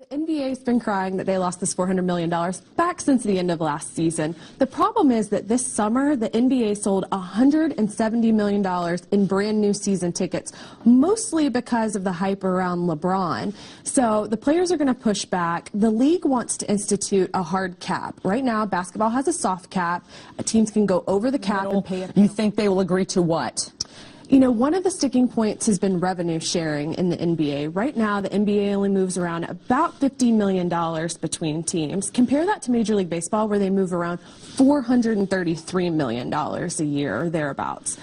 The NBA's been crying that they lost this $400 million back since the end of last season. The problem is that this summer, the NBA sold $170 million in brand new season tickets, mostly because of the hype around LeBron. So the players are going to push back. The league wants to institute a hard cap. Right now, basketball has a soft cap. Teams can go over the cap and pay it. You think they will agree to what? You know, one of the sticking points has been revenue sharing in the NBA. Right now, the NBA only moves around about $50 million between teams. Compare that to Major League Baseball, where they move around $433 million a year or thereabouts.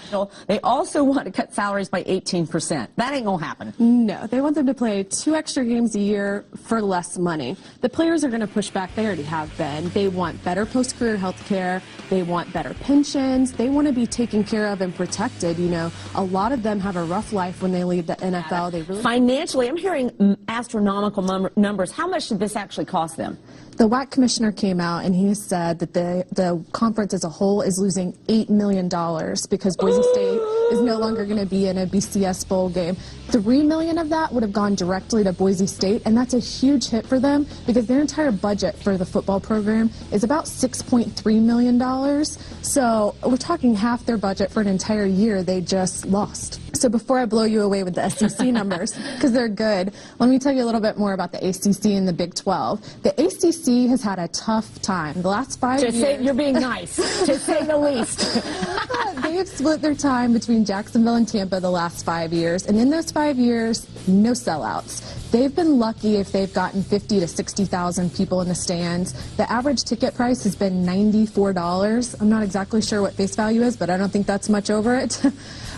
They also want to cut salaries by 18%. That ain't going to happen. No, they want them to play 2 extra games a year for less money. The players are going to push back. They already have been. They want better post-career health care. They want better pensions. They want to be taken care of and protected. You know, a lot of them have a rough life when they leave the NFL. They really financially, I'm hearing astronomical numbers. How much did this actually cost them? The WAC commissioner came out and he said that the conference as a whole is losing $8 million because Boise State is no longer going to be in a BCS bowl game. $3 million of that would have gone directly to Boise State, and that's a huge hit for them because their entire budget for the football program is about $6.3 million. So we're talking half their budget for an entire year they just lost. So before I blow you away with the SEC numbers, because they're good, let me tell you a little bit more about the ACC and the Big 12. The ACC has had a tough time. The last 5 years... You're being nice, to say the least. They have split their time between Jacksonville and Tampa the last 5 years, and in those 5 years, no sellouts. They've been lucky if they've gotten 50 to 60,000 people in the stands. The average ticket price has been $94. I'm not exactly sure what face value is, but I don't think that's much over it.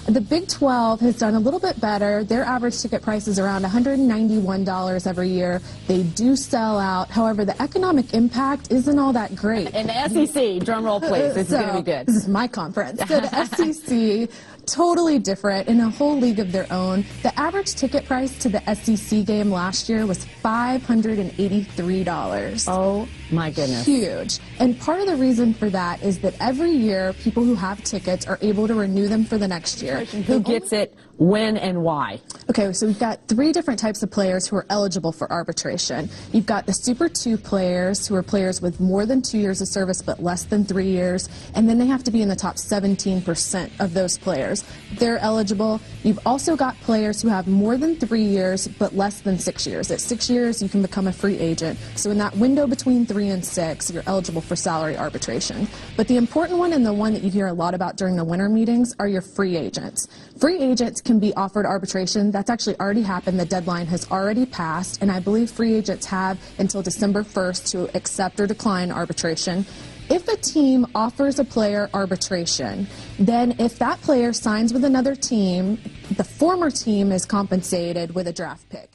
The Big 12 has done a little bit better. Their average ticket price is around $191 every year. They do sell out. However, the economic impact isn't all that great. And the SEC, drum roll please, it's going to be good. This is my conference. So the SEC, totally different, in a whole league of their own. The average ticket price to the SEC game last year was $583. Oh my goodness. Huge. And part of the reason for that is that every year people who have tickets are able to renew them for the next year. Who gets it, when, and why? Okay, so we've got 3 different types of players who are eligible for arbitration. You've got the Super 2 players, who are players with more than 2 years of service but less than 3 years, and then they have to be in the top 17% of those players. They're eligible. You've also got players who have more than 3 years but less than 6 years. At 6 years, you can become a free agent. So in that window between 3 and 6, you're eligible for salary arbitration. But the important one, and the one that you hear a lot about during the winter meetings, are your free agents. Free agents can be offered arbitration. That's actually already happened. The deadline has already passed, and I believe free agents have until December 1st to accept or decline arbitration. If a team offers a player arbitration, then if that player signs with another team, the former team is compensated with a draft pick.